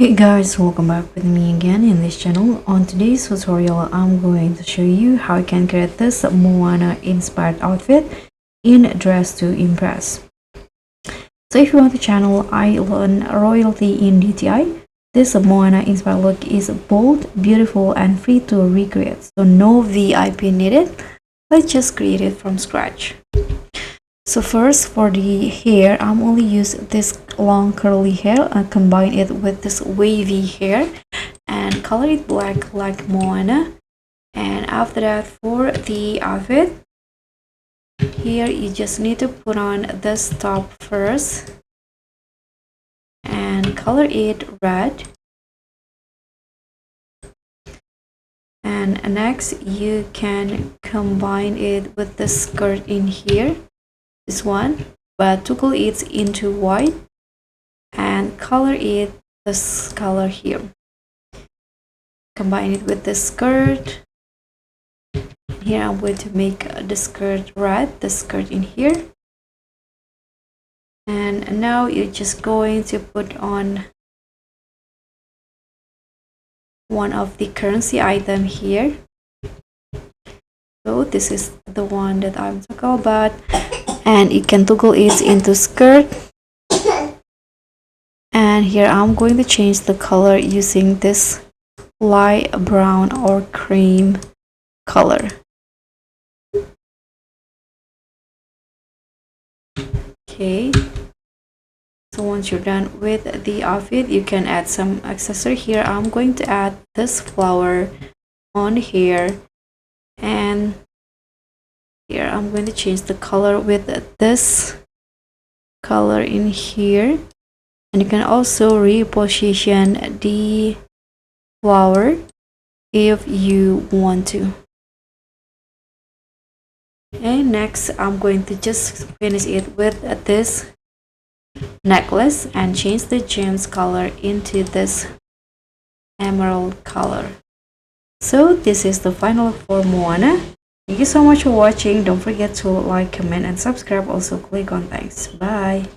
Hey guys, welcome back with me again in this channel. On today's tutorial, I'm going to show you how you can create this Moana inspired outfit in Dress to Impress. So if you want the channel I learn royalty in DTI, this Moana inspired look is bold, beautiful and free to recreate. So no VIP needed. Let's just create it from scratch. So first, for the hair, I'm only use this long curly hair and combine it with this wavy hair and color it black like Moana. And after that, for the outfit, here you just need to put on this top first and color it red. And next, you can combine it with the skirt in here. This one, but toggle it into white and color it this color here. Combine it with the skirt. Here I'm going to make the skirt red, the skirt in here. And now you're just going to put on one of the currency item here. So this is the one that I'm talking about. And you can toggle it into skirt, and here I'm going to change the color using this light brown or cream color. Okay, so once you're done with the outfit, you can add some accessory. Here I'm going to add this flower on here, and here I'm going to change the color with this color in here, and you can also reposition the flower if you want to. Okay, next I'm going to just finish it with this necklace and change the gems color into this emerald color. So this is the final look for Moana. Thank you so much for watching. Don't forget to like, comment and subscribe. Also click on thanks. Bye.